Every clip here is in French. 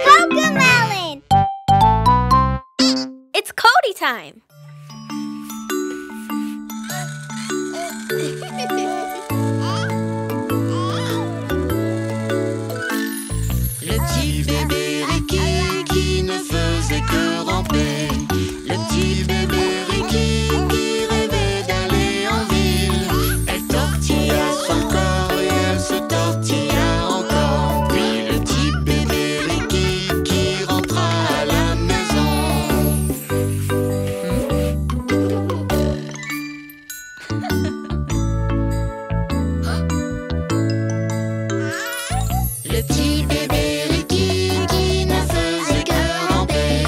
Cocomelon! It's Cody time! Le petit bébé Ricky qui ne faisait que ramper. Le petit bébé Ricky qui rêvait d'aller en ville. Elle tortilla son corps et elle se tortilla encore. Puis le petit bébé Ricky qui rentra à la maison. Le petit bébé Ricky qui ne faisait que ramper.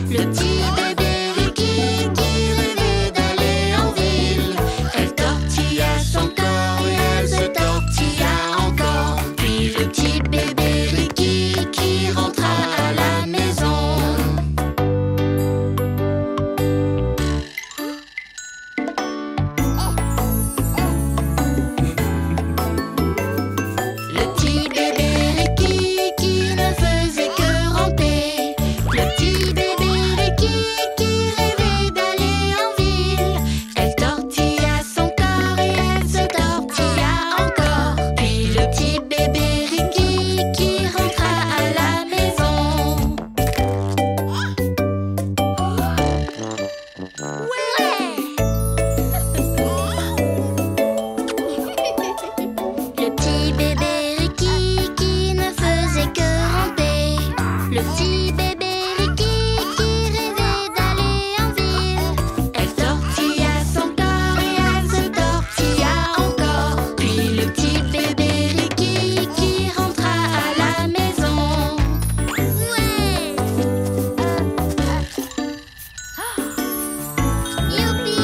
Le petit bébé Ricky qui rêvait d'aller en ville. Elle tortilla son corps et elle se tortilla encore. Puis le petit bébé Ricky qui rentra à la maison. Le petit bébé Ricky qui ne faisait que ramper. Le petit bébé Ricky qui rêvait d'aller en ville. Elle tortilla son corps et elle se tortilla encore. Puis le petit bébé Ricky qui rentra à la maison. Le petit bébé Ricky qui ne faisait que ramper. Le petit bébé Ricky qui rêvait d'aller en ville. Elle tortilla son corps et elle se tortilla encore. Puis le petit bébé Ricky qui rentra à la maison. Youpi,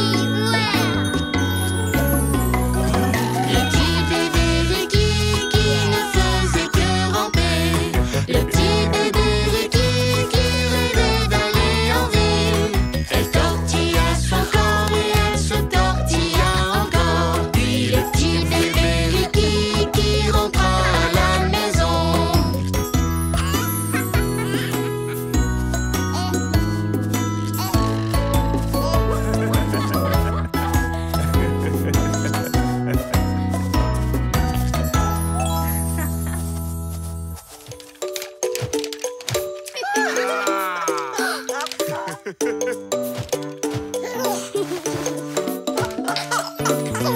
Le petit bébé Ricky qui ne faisait que ramper. Le petit bébé Ricky qui rêvait d'aller en ville. Elle tortilla son corps et elle se tortilla encore. Puis le petit bébé Ricky qui rentra à la maison.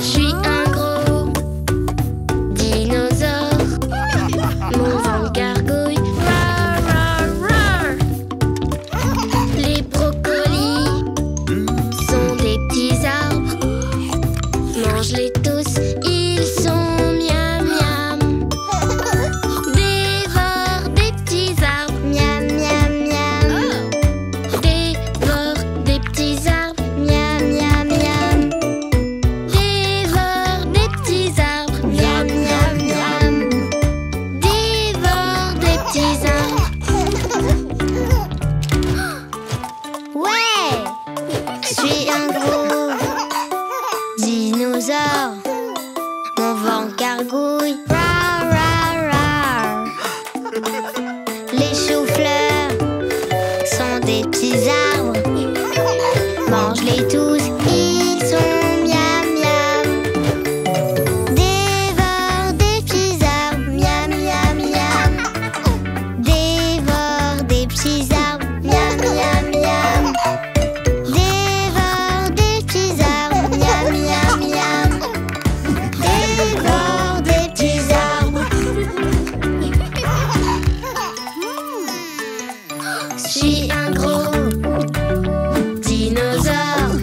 Je suis un gros dinosaure. Mon ventre gargouille. Rar, rar, rar. Les brocolis sont des petits arbres. Mange-les tous, ils sont miam miam. Dévore des petits arbres. Miam miam miam. Dévore des petits arbres. Miam miam miam. Dévore des petits arbres. Miam miam miam. Dévore des petits arbres. Ouais! Je suis un gros dinosaure. Mon ventre gargouille. Rar, rar, rar. Les choux-fleurs sont des petits arbres. Mange-les tous, ils sont miam miam. Dévore des petits arbres. Miam miam miam. Dévore des petits arbres. Miam miam miam. Dévore des petits arbres. Miam miam miam. Dévore des petits arbres. Je suis un gros dinosaure.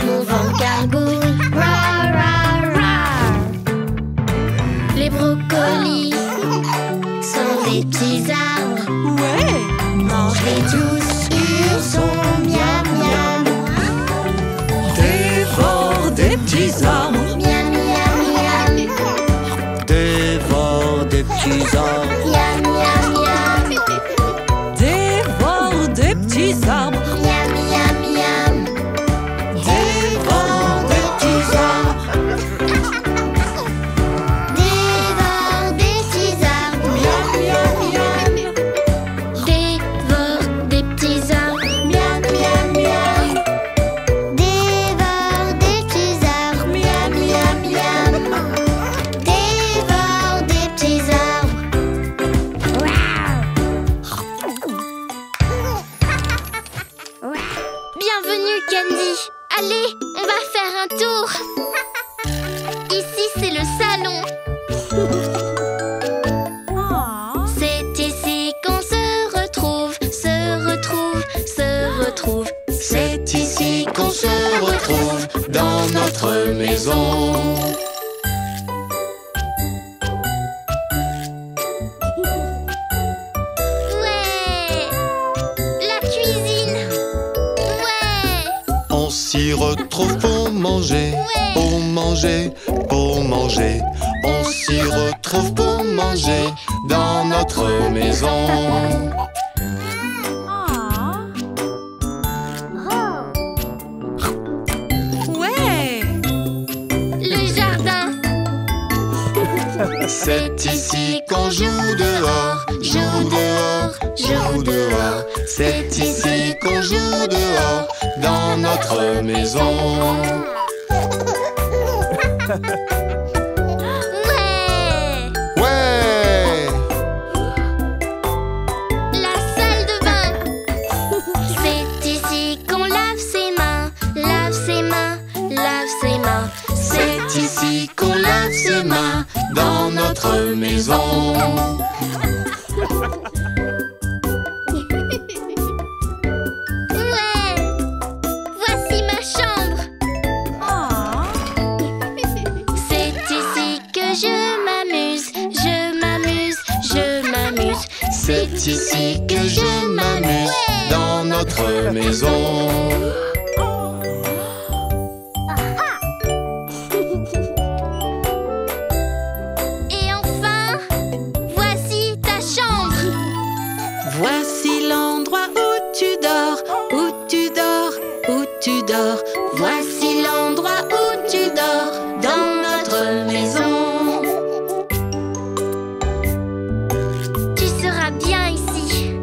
Mon ventre gargouille. Rar, rar, rar. Les brocolis sont des petits arbres. Ouais! Mange-les tous, ils sont miam miam. Dévore des petits arbres. Miam miam miam. Dévore des petits arbres. Miam miam miam. Dévore des petits arbres. Miam miam miam. Dévore des petits arbres. Dévore des petits arbres. maison. Ouais! La cuisine! Ouais! On s'y retrouve pour manger, pour manger, pour manger. On s'y retrouve pour manger dans notre maison. Ouais. Le jardin! C'est ici qu'on joue dehors, joue dehors, joue dehors. C'est ici qu'on joue dehors dans notre maison. Ouais! Ouais! La salle de bain! C'est ici qu'on lave ses mains, lave ses mains, lave ses mains. C'est ici qu'on lave ses mains dans notre maison. Ouais! Voici ma chambre! C'est ici que je m'amuse, je m'amuse, je m'amuse. C'est ici que je m'amuse dans notre maison. Et enfin, voici ta chambre! Voici l'endroit où tu dors, où tu dors, où tu dors. Voici l'endroit où tu dors dans notre maison. Tu seras bien ici,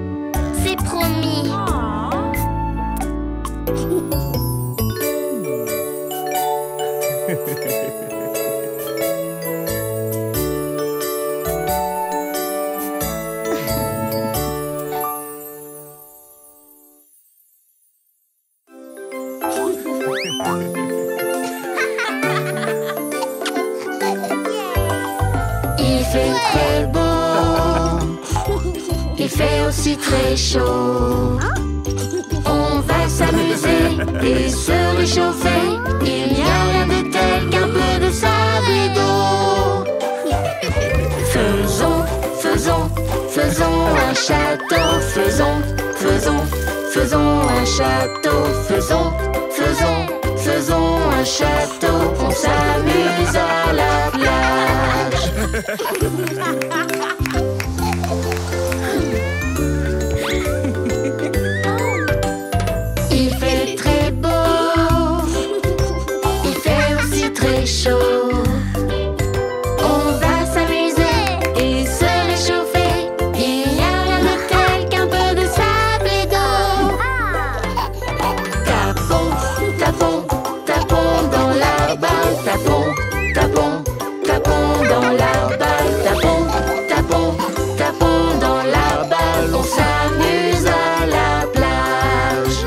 c'est promis. Il fait très beau, il fait aussi très chaud. On va s'amuser et se réchauffer. Il n'y a rien de tel qu'un peu de sable et d'eau. Faisons, faisons, faisons un château. Faisons, faisons, faisons un château. Faisons, faisons, faisons un château. On s'amuse à la plage. Il fait très beau, il fait aussi très chaud. On va s'amuser et se réchauffer. Il n'y a rien de tel qu'un peu de sable et d'eau. Tapons, tapons, tapons dans la balle. Tapons, tapons, tapons dans la balle. Tapons, tapons, tapons dans la balle. On s'amuse à la plage.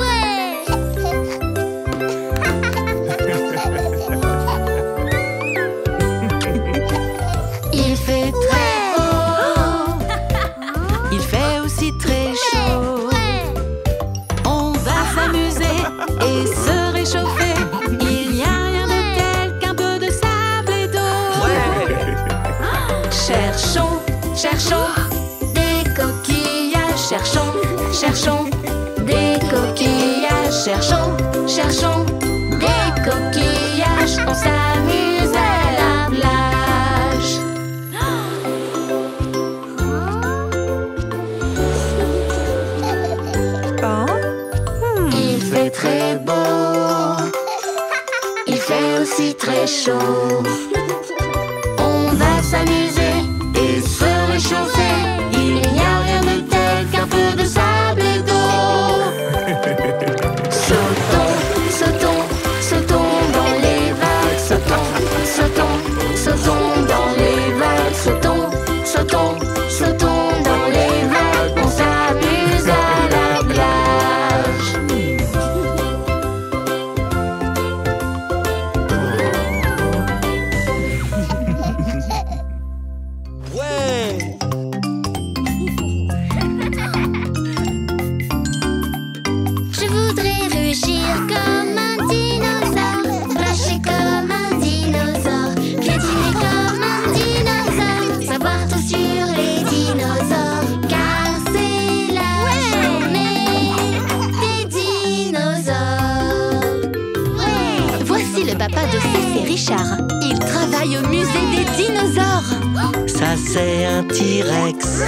Il fait très beau, Il fait aussi très chaud. On va s'amuser et se réchauffer. Il n'y a rien de tel qu'un peu de sable et d'eau. Cherchons, cherchons des coquillages. Cherchons, cherchons des coquillages. Cherchons, cherchons des coquillages. On s'amuse à la plage. Il fait très beau, il fait aussi très chaud. On va s'amuser et se réchauffer. Il n'y a rien de tel qu'un peu de sable et d'eau. Sautons, sautons, sautons dans les vagues. Sautons, sautons, sautons dans les vagues. Sautons, sautons, sautons dans les vagues. On s'amuse à la plage. Richard. Il travaille au musée des dinosaures. Ça c'est un T-Rex.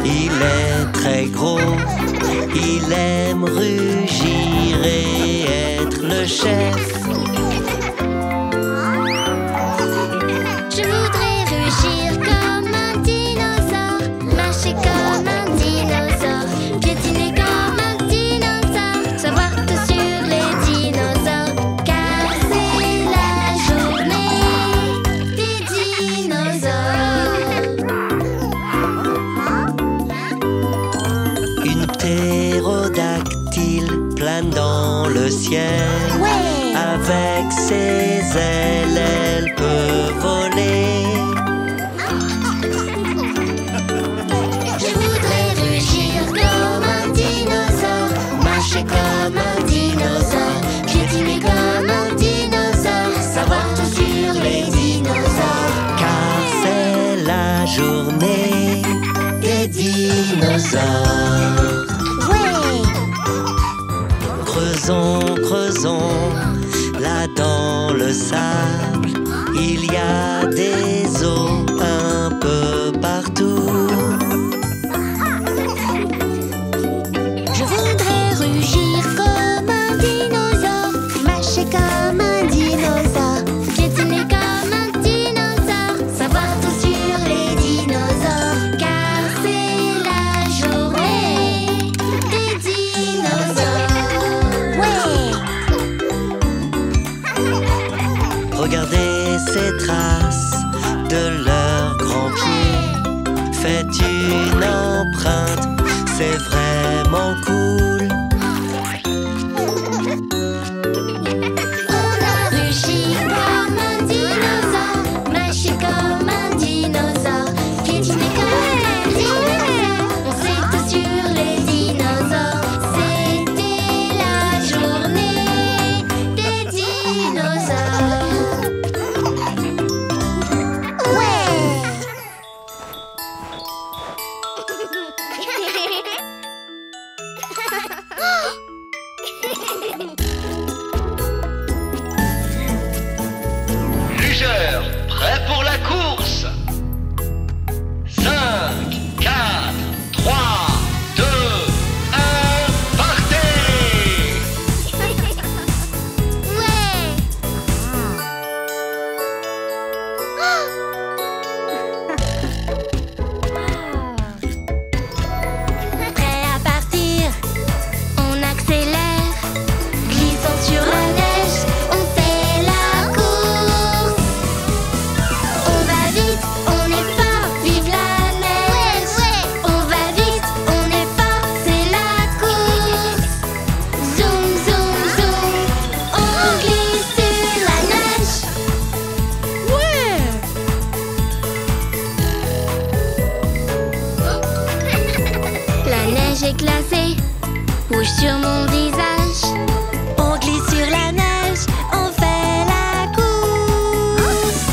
Il est très gros. Il aime rugir et être le chef. Je voudrais rugir comme un dinosaure, marcher comme un dinosaure, piétiner comme un dinosaure, savoir tout sur les dinosaures, car c'est la journée des dinosaures. Une ptérodactyle plane dans le ciel. Avec ses ailes, elle peut voler. Je voudrais rugir comme un dinosaure, marcher comme un dinosaure, piétiner comme un dinosaure, savoir tout sur les dinosaures, Car c'est la journée des dinosaures. Creusons, creusons, là dans le sable, il y a des os un peu partout. Je voudrais rugir comme un dinosaure, marcher comme un dinosaure, piétiner comme un dinosaure, savoir tout sur les dinosaures, car c'est la journée des dinosaures. Regardez ces traces de leurs grands pieds. Faites une empreinte, c'est vraiment cool. On a rugi comme un dinosaure, marché comme un dinosaure, piétiné comme un dinosaure. On sait tout sur les dinosaures. C'était la journée des dinosaures. Lugeur, prêt pour la course. 5, 4, 3, 2, 1, partez! Prêt à partir, on accélère, glissant sur la neige, on fait la course. On va vite, on est fort, vive la neige. On va vite, on est fort, c'est la course. Zoom, zoom, zoom, on glisse sur la neige. La neige est glacée, rouge sur mon visage. On glisse sur la neige, on fait la course.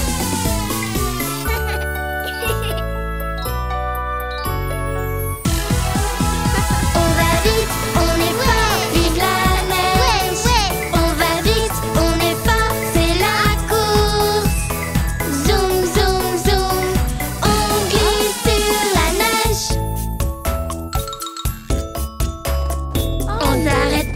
On va vite, on est fort, vive la neige. On va vite, on est fort, c'est la course. Zoom, zoom, zoom, on glisse sur la neige. On s'arrête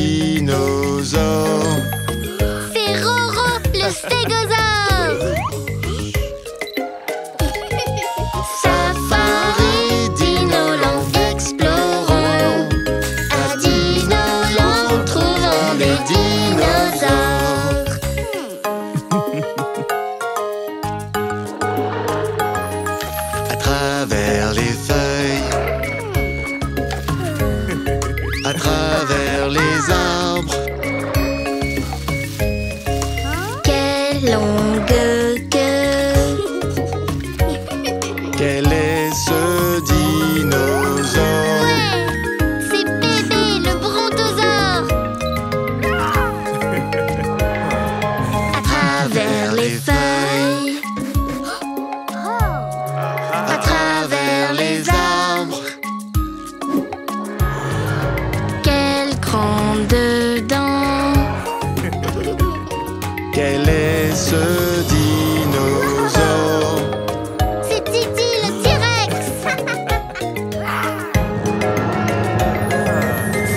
dinosaure. C'est Roro, le stégosaure. Safari, Dinoland, explorons. À Dinoland, trouvons des dinosaures. À travers les feuilles, à travers les arbres, Quelle longue queue. quel est ce dinosaure? C'est Bébé, le brontosaure. À travers les feuilles, à travers les arbres, quelle grande dent. Quel est ce dinosaure? C'est Titi, le T-Rex.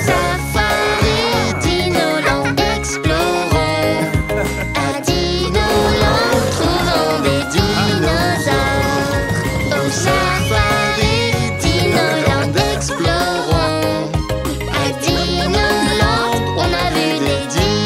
Safari, Dinoland, explorons. À Dinoland, trouvons des dinosaures. Au safari, Dinoland, explorons. À Dinoland, on a vu des dinosaures.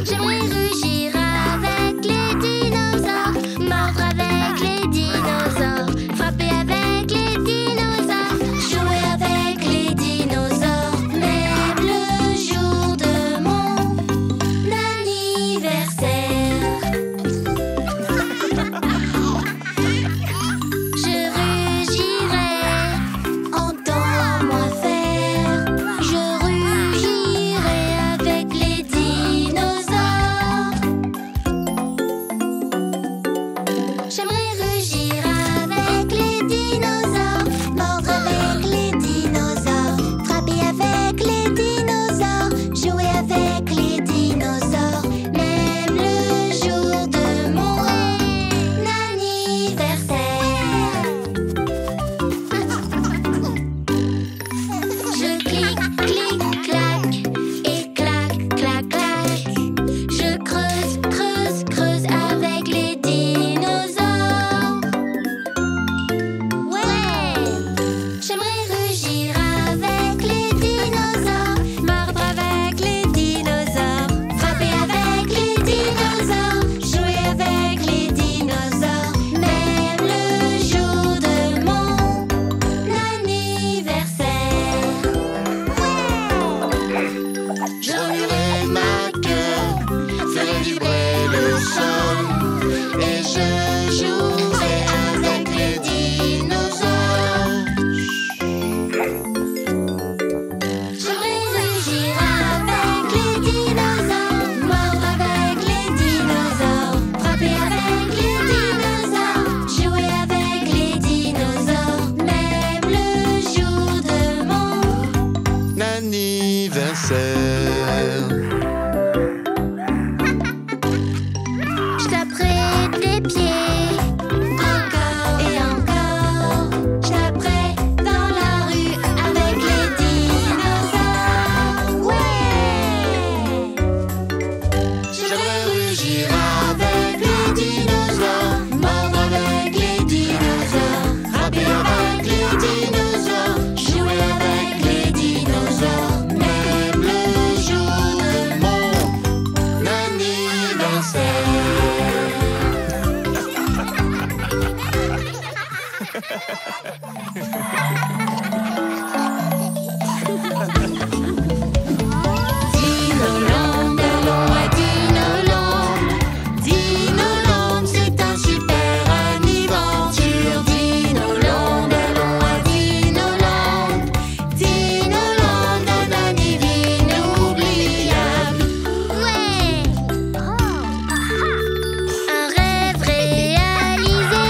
J'aimerais rugir avec les dinosaures, mordre avec les dinosaures, frapper avec les dinosaures, jouer avec les dinosaures, même le jour de mon anniversaire. Je rugirai, entends-moi faire. Je rugirai avec les dinosaures. J'aimerais rugir avec les dinosaures, mordre avec les dinosaures, frapper avec les dinosaures, jouer avec les dinosaures, même le jour de mon anniversaire. Je clique, clique, clac, et clac, clac, clac. Je creuse, creuse, creuse avec les dinosaures. Ouais! J'aimerais rugir avec les dinosaures, mordre avec les dinosaures, frapper avec les dinosaures, jouer avec les dinosaures, même le jour de mon anniversaire. J'ennuierai ma queue, ferai vibrer le sol, et je jouerai avec les dinosaures. J'aimerais rugir avec les dinosaures, mordre avec les dinosaures, frapper avec les dinosaures, jouer avec les dinosaures, même le jour de mon Anniversaire. Je taperai des pieds, encore et encore. Je taperai dans la rue avec les dinosaures. Ouais! J'aimerais rugir avec les dinosaures, mordre avec les dinosaures, frapper avec les dinosaures, jouer avec les dinosaures, même le jour de mon anniversaire. Dinoland, allons à Dinoland. Dinoland, c'est un super aventure. Dinoland, allons à Dinoland. Dinoland, un anniversaire inoubliable. Ouais! Un rêve réalisé.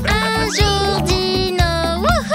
Un jour, Dino, wouh!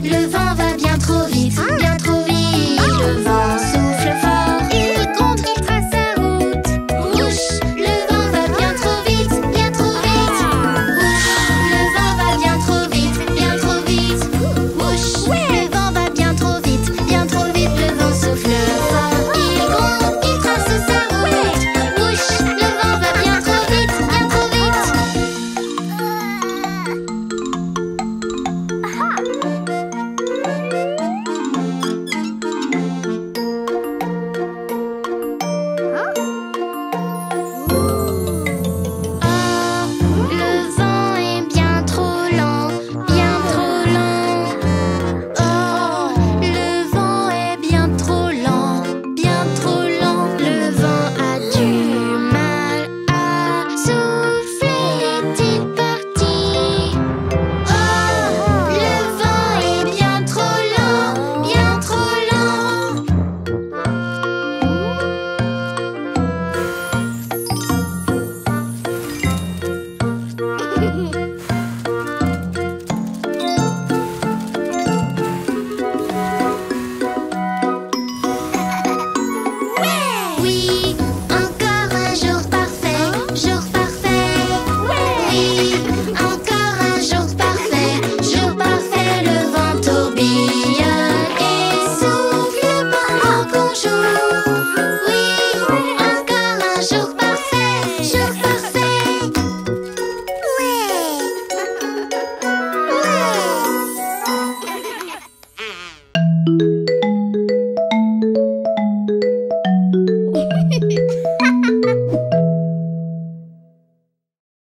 Le vent